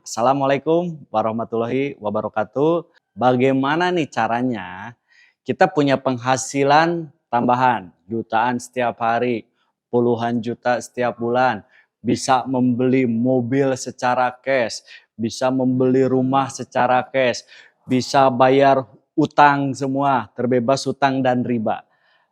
Assalamualaikum warahmatullahi wabarakatuh. Bagaimana nih caranya kita punya penghasilan tambahan jutaan setiap hari, puluhan juta setiap bulan, bisa membeli mobil secara cash, bisa membeli rumah secara cash, bisa bayar utang semua, terbebas utang dan riba.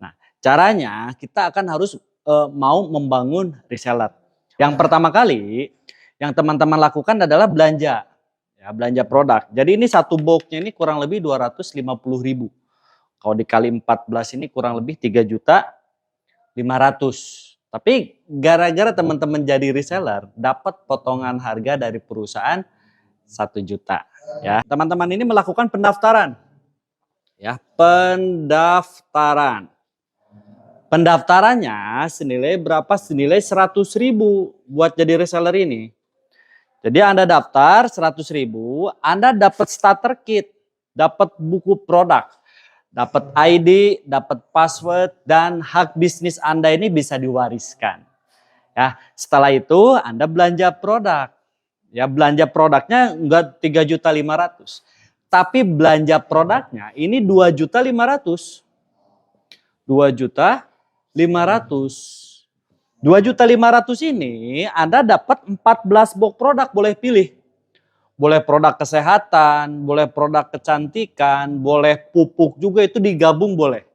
Nah, caranya kita akan harus mau membangun reseller. Yang pertama kali yang teman-teman lakukan adalah belanja, ya belanja produk. Jadi ini satu boxnya ini kurang lebih 250.000. Kalau dikali 14 ini kurang lebih 3.500.000. Tapi gara-gara teman-teman jadi reseller, dapat potongan harga dari perusahaan 1 juta. Ya, teman-teman ini melakukan pendaftaran. Ya, pendaftaran. Pendaftarannya senilai berapa? Senilai 100.000 buat jadi reseller ini. Jadi Anda daftar 100.000, Anda dapat starter kit, dapat buku produk, dapat ID, dapat password, dan hak bisnis Anda ini bisa diwariskan. Ya, setelah itu Anda belanja produk. Ya, belanja produknya enggak 3.500.000. Tapi belanja produknya ini 2.500.000. 2.500.000. 2.500.000 ini Anda dapat 14 box produk, boleh pilih. Boleh produk kesehatan, boleh produk kecantikan, boleh pupuk juga, itu digabung boleh.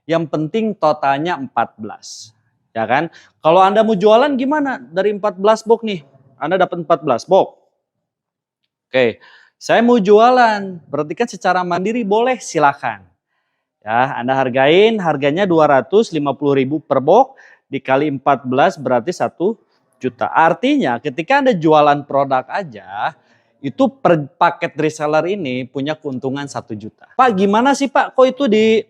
Yang penting totalnya 14. Ya kan? Kalau Anda mau jualan gimana? Dari 14 box nih, Anda dapat 14 box. Oke, saya mau jualan, berarti kan secara mandiri boleh, silakan. Ya, Anda harganya 250.000 per box. Dikali 14 berarti 1 juta. Artinya ketika Anda jualan produk aja, itu per paket reseller ini punya keuntungan 1 juta. Pak, gimana sih Pak? Kok itu di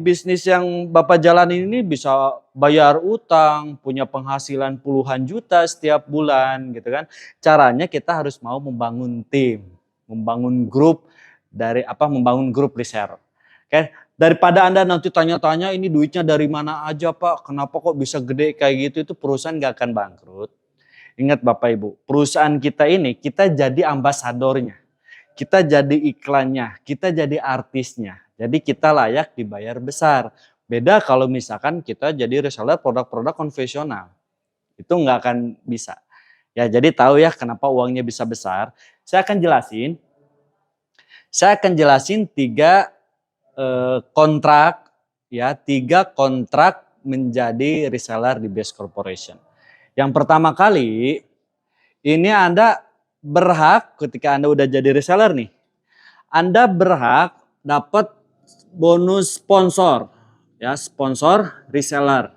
bisnis yang Bapak jalanin ini bisa bayar utang, punya penghasilan puluhan juta setiap bulan gitu kan? Caranya kita harus mau membangun tim, membangun grup membangun grup reseller. Oke, daripada Anda nanti tanya-tanya ini duitnya dari mana aja Pak, kenapa kok bisa gede kayak gitu, itu perusahaan gak akan bangkrut. Ingat Bapak Ibu, perusahaan kita ini kita jadi ambasadornya, kita jadi iklannya, kita jadi artisnya. Jadi kita layak dibayar besar. Beda kalau misalkan kita jadi reseller produk-produk konvensional, itu nggak akan bisa. Ya, jadi tahu ya kenapa uangnya bisa besar. Saya akan jelasin 3 kontrak, ya 3 kontrak menjadi reseller di Best Corporation. Yang pertama kali ini Anda berhak ketika Anda udah jadi reseller nih, Anda berhak dapat bonus sponsor, ya sponsor reseller.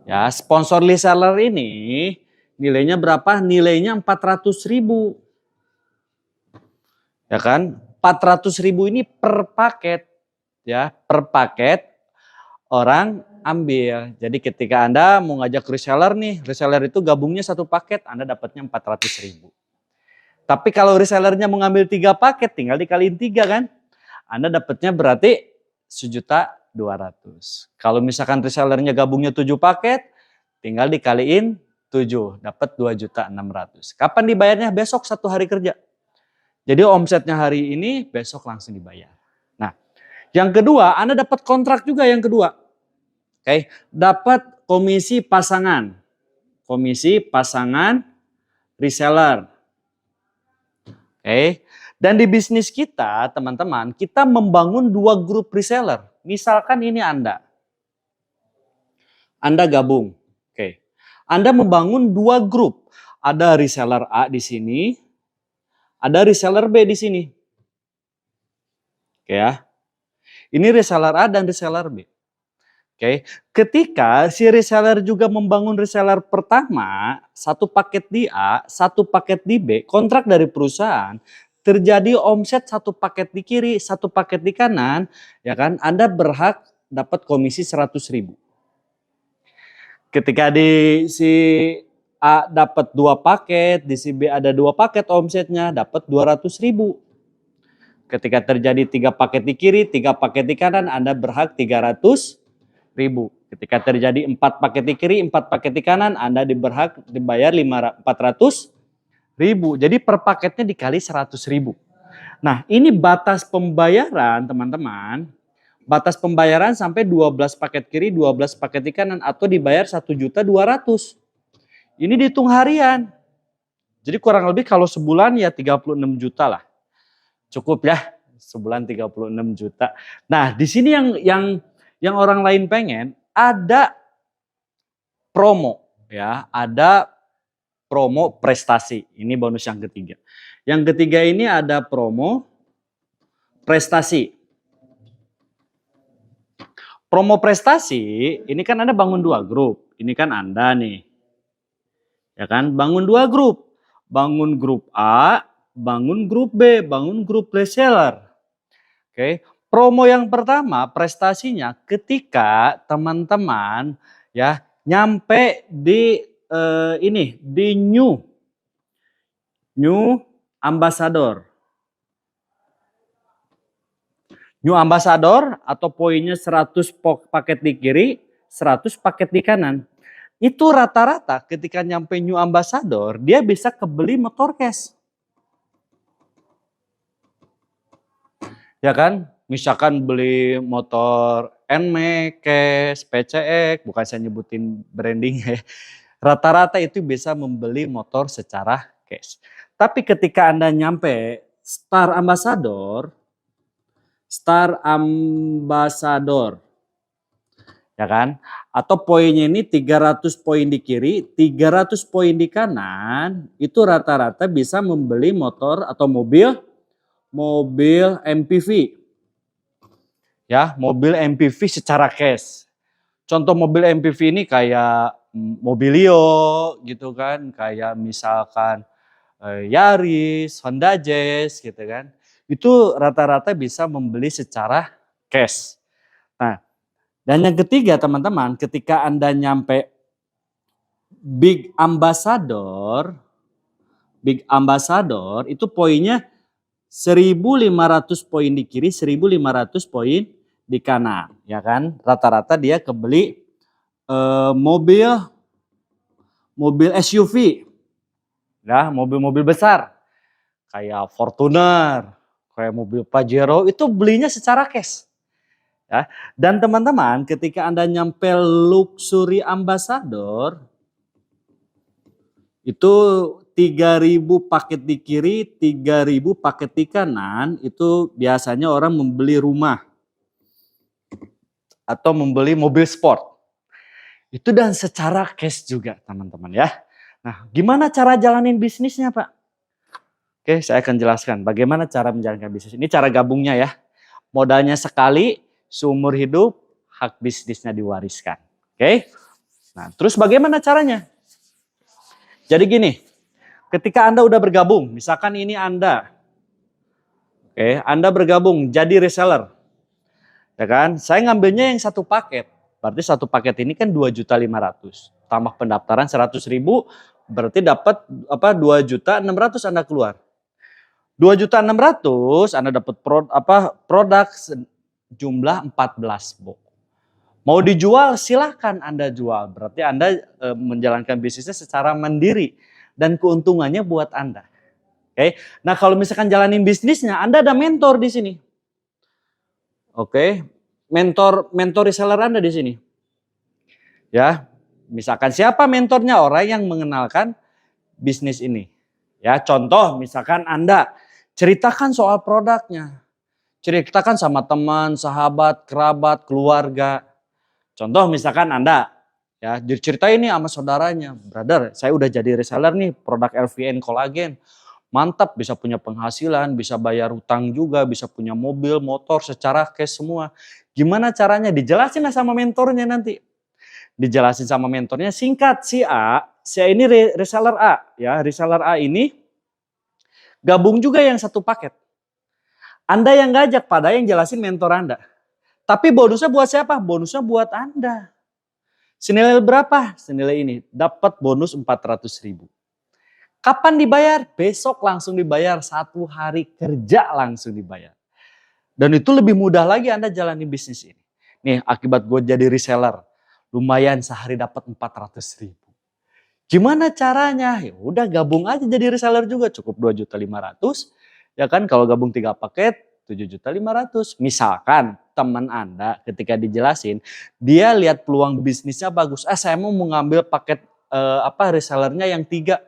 Ya, sponsor reseller ini nilainya berapa? Nilainya 400.000. Ya kan? 400.000 ini per paket, ya per paket orang ambil. Jadi ketika Anda mau ngajak reseller nih, reseller itu gabungnya 1 paket, Anda dapatnya 400.000. Tapi kalau resellernya mau ngambil 3 paket, tinggal dikaliin 3 kan, Anda dapatnya berarti 1.200.000. Kalau misalkan resellernya gabungnya 7 paket, tinggal dikaliin 7, dapat 2.600.000. Kapan dibayarnya? Besok 1 hari kerja. Jadi omsetnya hari ini, besok langsung dibayar. Nah, yang kedua, Anda dapat kontrak juga yang kedua. Oke, dapat komisi pasangan. Komisi pasangan reseller. Oke, dan di bisnis kita, teman-teman, kita membangun 2 grup reseller. Misalkan ini Anda gabung. Oke, Anda membangun 2 grup. Ada reseller A di sini, ada reseller B di sini. Oke ya. Ini reseller A dan reseller B. Oke. Ketika si reseller juga membangun reseller pertama, 1 paket di A, 1 paket di B, kontrak dari perusahaan, terjadi omset 1 paket di kiri, 1 paket di kanan, ya kan? Anda berhak dapat komisi 100.000. Ketika di si A dapat 2 paket, di si B ada 2 paket omsetnya, dapat 200.000. Ketika terjadi 3 paket di kiri, 3 paket di kanan, Anda berhak 300.000. Ketika terjadi 4 paket di kiri, 4 paket di kanan, Anda berhak dibayar 400.000. Jadi per paketnya dikali 100.000. Nah, ini batas pembayaran teman-teman. Batas pembayaran sampai 12 paket kiri, 12 paket di kanan atau dibayar 1.200.000. Ini dihitung harian. Jadi kurang lebih kalau sebulan ya 36 juta lah. Cukup ya, sebulan 36 juta. Nah, di sini yang orang lain pengen ada promo ya, ada promo prestasi. Ini bonus yang ketiga. Yang ketiga ini ada promo prestasi. Promo prestasi, ini kan Anda bangun 2 grup. Ini kan Anda nih. Ya kan, bangun 2 grup. Bangun grup A, bangun grup B, bangun grup reseller. Oke. Promo yang pertama prestasinya ketika teman-teman ya nyampe di di new ambassador. New ambassador atau poinnya 100 paket di kiri, 100 paket di kanan. Itu rata-rata ketika nyampe new ambassador, dia bisa kebeli motor cash. Ya kan? Misalkan beli motor NMAX, cash, PCX, bukan saya nyebutin branding ya. Rata-rata itu bisa membeli motor secara cash. Tapi ketika Anda nyampe Star Ambassador, ya kan? Atau poinnya ini 300 poin di kiri, 300 poin di kanan, itu rata-rata bisa membeli motor atau mobil MPV. Ya, mobil MPV secara cash. Contoh mobil MPV ini kayak Mobilio gitu kan, kayak misalkan Yaris, Honda Jazz gitu kan. Itu rata-rata bisa membeli secara cash. Nah, dan yang ketiga teman-teman, ketika Anda nyampe Big Ambassador itu poinnya 1.500 poin di kiri, 1.500 poin di kanan, ya kan? Rata-rata dia kebeli mobil SUV, ya, mobil-mobil besar, kayak Fortuner, kayak mobil Pajero, itu belinya secara cash. Ya. Dan teman-teman, ketika Anda nyampe Luxury Ambassador, itu 3.000 paket di kiri, 3.000 paket di kanan, itu biasanya orang membeli rumah atau membeli mobil sport. Itu dan secara cash juga teman-teman ya. Nah, gimana cara jalanin bisnisnya Pak? Oke, saya akan jelaskan bagaimana cara menjalankan bisnis. Ini cara gabungnya ya. Modalnya sekali, seumur hidup, hak bisnisnya diwariskan. Oke. Nah, terus bagaimana caranya? Jadi gini, ketika Anda udah bergabung, misalkan ini Anda. Oke, Anda bergabung jadi reseller. Ya kan? Saya ngambilnya yang 1 paket. Berarti 1 paket ini kan 2.500.000. Tambah pendaftaran 100.000, berarti dapat 2.600.000 Anda keluar. 2.600.000 Anda dapat produk jumlah 14 box. Mau dijual silahkan Anda jual. Berarti Anda menjalankan bisnisnya secara mandiri dan keuntungannya buat Anda. Oke. Nah, kalau misalkan jalanin bisnisnya, Anda ada mentor di sini. Oke. Mentor reseller Anda di sini. Ya. Misalkan siapa mentornya? Orang yang mengenalkan bisnis ini. Ya, contoh misalkan Anda ceritakan soal produknya. Ceritakan sama teman, sahabat, kerabat, keluarga. Contoh misalkan Anda ya diceritain nih sama saudaranya, brother saya udah jadi reseller nih produk LVN kolagen, mantap bisa punya penghasilan, bisa bayar utang juga, bisa punya mobil, motor secara cash semua. Gimana caranya? Dijelasin lah sama mentornya nanti. Dijelasin sama mentornya singkat si A ini reseller A ya, reseller A ini gabung juga yang 1 paket. Anda yang ngajak pada yang jelasin mentor Anda. Tapi bonusnya buat siapa? Bonusnya buat Anda. Senilai berapa? Senilai ini. Dapat bonus 400.000. Kapan dibayar? Besok langsung dibayar. 1 hari kerja langsung dibayar. Dan itu lebih mudah lagi Anda jalani bisnis ini. Nih akibat gue jadi reseller. Lumayan sehari dapat 400.000. Gimana caranya? Ya udah gabung aja jadi reseller juga, cukup 2.500.000. Ya kan, kalau gabung 3 paket 7.500.000. Misalkan teman Anda ketika dijelasin, dia lihat peluang bisnisnya bagus. Saya mau mengambil paket resellernya yang 3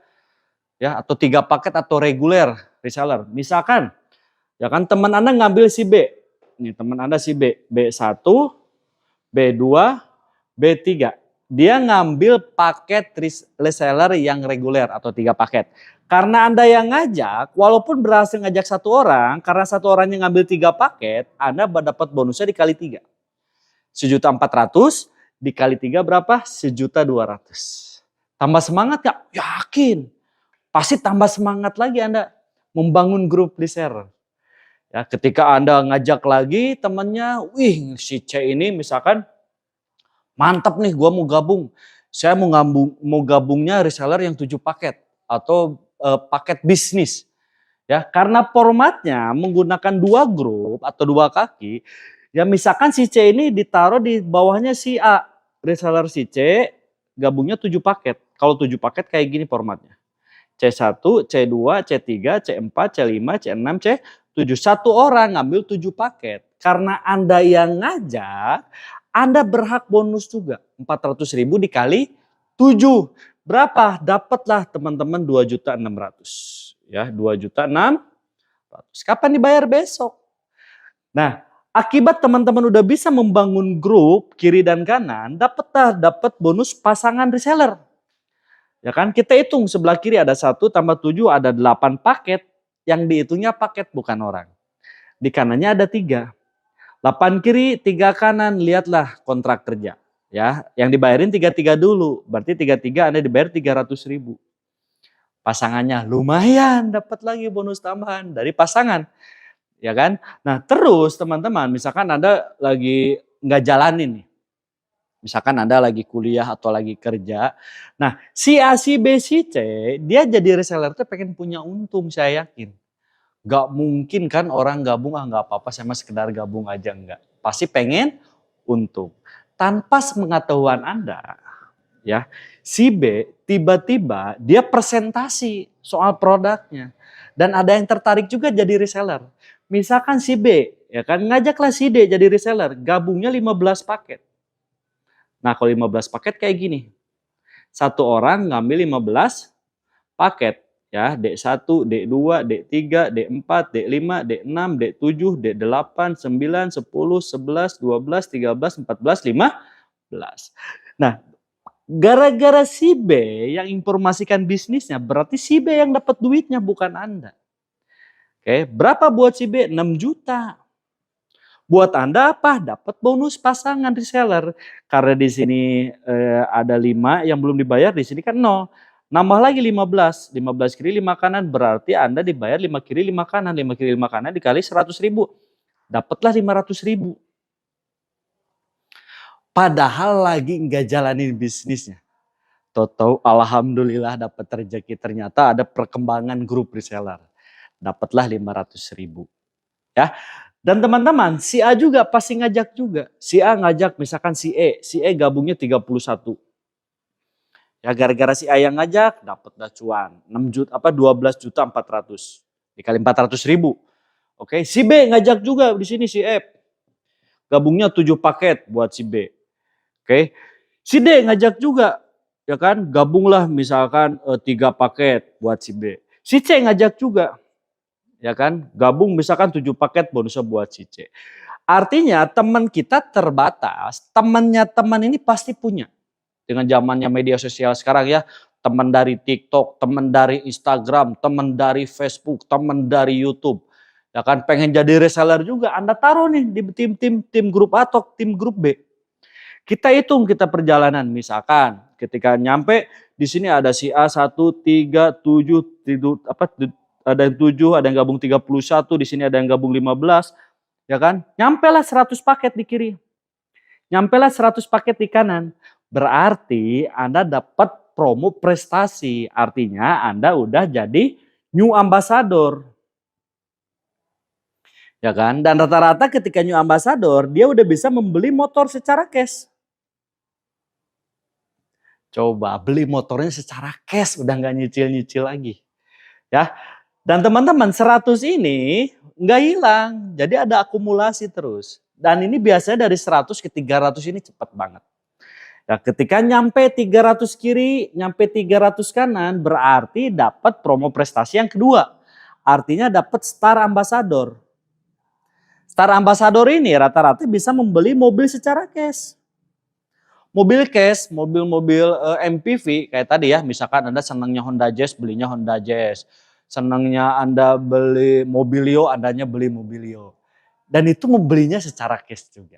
ya, atau 3 paket atau reguler reseller. Misalkan ya kan teman Anda ngambil si B. Nih teman Anda si B, B1, B2, B3. Dia ngambil paket reseller yang reguler atau 3 paket. Karena Anda yang ngajak, walaupun berhasil ngajak 1 orang, karena 1 orang yang ngambil 3 paket, Anda dapat bonusnya dikali 3. 1.400.000 dikali 3 berapa? 1.200.000. Tambah semangat gak? Yakin. Pasti tambah semangat lagi Anda membangun grup reseller. Ya, ketika Anda ngajak lagi temannya, wih si C ini misalkan, mantap nih gua mau gabung. Saya mau gabungnya reseller yang 7 paket atau paket bisnis. Ya, karena formatnya menggunakan 2 grup atau 2 kaki. Ya misalkan si C ini ditaruh di bawahnya si A. Reseller si C gabungnya 7 paket. Kalau 7 paket kayak gini formatnya. C1, C2, C3, C4, C5, C6, C7. 1 orang ngambil 7 paket. Karena Anda yang ngajak, Anda berhak bonus juga. 400.000 dikali 7. Berapa? Dapatlah teman-teman 2.600.000. Ya, 2.600.000. Kapan dibayar? Besok. Nah, akibat teman-teman udah bisa membangun grup kiri dan kanan, dapat bonus pasangan reseller. Ya kan, kita hitung sebelah kiri ada 1 tambah 7 ada 8 paket. Yang dihitungnya paket bukan orang. Di kanannya ada 3. 8 kiri, 3 kanan, lihatlah kontrak kerja. Ya, yang dibayarin 3-3 dulu. Berarti 3-3 Anda dibayar 300.000. Pasangannya lumayan dapat lagi bonus tambahan dari pasangan. Ya kan? Nah, terus teman-teman, misalkan Anda lagi nggak jalanin nih. Misalkan Anda lagi kuliah atau lagi kerja. Nah, si A, si B, si C, dia jadi reseller tuh pengen punya untung, saya yakin. Gak mungkin kan orang gabung, gak apa-apa saya mah sekedar gabung aja, enggak. Pasti pengen untung. Tanpa sepengetahuan Anda, ya, si B tiba-tiba dia presentasi soal produknya. Dan ada yang tertarik juga jadi reseller. Misalkan si B, ya kan, ngajaklah si D jadi reseller, gabungnya 15 paket. Nah, kalau 15 paket kayak gini. 1 orang ngambil 15 paket. Ya, D1, D2, D3, D4, D5, D6, D7, D8, 9, 10, 11, 12, 13, 14, 15. Nah, gara-gara si B yang informasikan bisnisnya, berarti si B yang dapat duitnya bukan Anda. Oke, berapa buat si B? 6 juta. Buat Anda apa? Dapat bonus pasangan reseller. Karena di sini ada 5 yang belum dibayar, di sini kan 0. Nambah lagi 15. 15 kiri 5 kanan berarti Anda dibayar 5 kiri 5 kanan. 5 kiri 5 kanan dikali 100.000. Dapatlah 500.000. Padahal lagi nggak jalanin bisnisnya. Tahu-tahu alhamdulillah dapat rezeki, ternyata ada perkembangan grup reseller. Dapatlah 500.000. Ya. Dan teman-teman, si A juga pasti ngajak juga. Si A ngajak misalkan si E gabungnya 31. Ya gara-gara si A yang ngajak dapatlah cuan 12.400.000 dikali 400.000. Oke, si B ngajak juga di sini si F. Gabungnya 7 paket buat si B. Oke. Si D ngajak juga, ya kan? Gabunglah misalkan 3 paket buat si B. Si C ngajak juga. Ya kan, gabung misalkan 7 paket bonusnya buat si C. Artinya teman kita terbatas, temannya teman ini pasti punya. Dengan zamannya media sosial sekarang ya, teman dari TikTok, teman dari Instagram, teman dari Facebook, teman dari YouTube. Ya kan, pengen jadi reseller juga, Anda taruh nih di tim grup A atau tim grup B. Kita hitung kita perjalanan, misalkan ketika nyampe di sini ada si A 1, 3, 7, ada yang 7, ada yang gabung 31, di sini ada yang gabung 15, ya kan? Nyampelah 100 paket di kiri. Nyampelah 100 paket di kanan. Berarti Anda dapat promo prestasi. Artinya Anda udah jadi new ambassador. Ya kan? Dan rata-rata ketika new ambassador, dia udah bisa membeli motor secara cash. Coba beli motornya secara cash, udah nggak nyicil-nyicil lagi. Ya. Dan teman-teman 100 ini nggak hilang, jadi ada akumulasi terus. Dan ini biasanya dari 100 ke 300 ini cepat banget. Ya, ketika nyampe 300 kiri, nyampe 300 kanan, berarti dapat promo prestasi yang kedua. Artinya dapat Star Ambassador. Star Ambassador ini rata-rata bisa membeli mobil secara cash. Mobil cash, mobil-mobil MPV kayak tadi ya, misalkan Anda senangnya Honda Jazz, belinya Honda Jazz. Senangnya Anda beli Mobilio, Andanya beli Mobilio. Dan itu membelinya secara cash juga.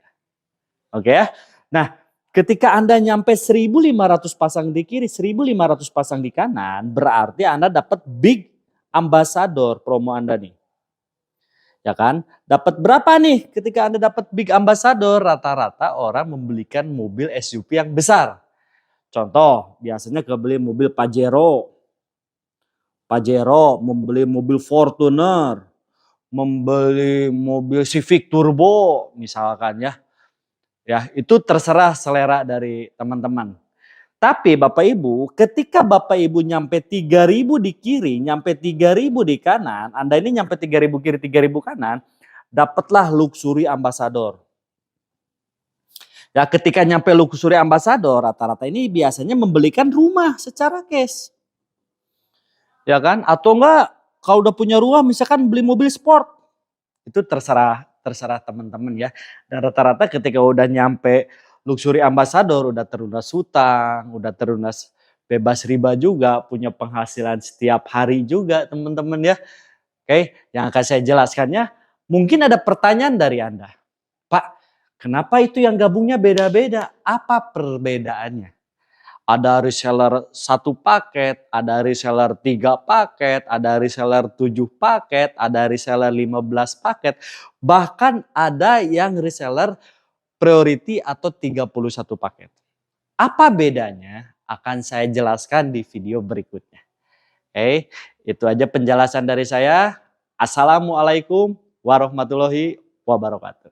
Oke ya. Nah, ketika Anda nyampe 1.500 pasang di kiri, 1.500 pasang di kanan, berarti Anda dapat Big Ambassador promo Anda nih. Ya kan? Dapat berapa nih ketika Anda dapat Big Ambassador? Rata-rata orang membelikan mobil SUV yang besar. Contoh, biasanya kebeli mobil Pajero, membeli mobil Fortuner, membeli mobil Civic Turbo misalkan ya. Ya, itu terserah selera dari teman-teman. Tapi Bapak Ibu, ketika Bapak Ibu nyampe 3.000 di kiri, nyampe 3.000 di kanan, Anda ini nyampe 3.000 kiri, 3.000 kanan, dapatlah Luxury Ambassador. Ya, ketika nyampe Luxury Ambassador, rata-rata ini biasanya membelikan rumah secara cash. Ya kan? Atau enggak, kalau udah punya rumah misalkan beli mobil sport. Itu terserah teman-teman ya. Dan rata-rata ketika udah nyampe Luxury Ambassador, udah terlunas hutang, udah terlunas bebas riba juga, punya penghasilan setiap hari juga teman-teman ya. Oke, yang akan saya jelaskannya, mungkin ada pertanyaan dari Anda. Pak, kenapa itu yang gabungnya beda-beda? Apa perbedaannya? Ada reseller 1 paket, ada reseller 3 paket, ada reseller 7 paket, ada reseller 15 paket. Bahkan ada yang reseller priority atau 31 paket. Apa bedanya? Akan saya jelaskan di video berikutnya. Oke, itu aja penjelasan dari saya. Assalamualaikum warahmatullahi wabarakatuh.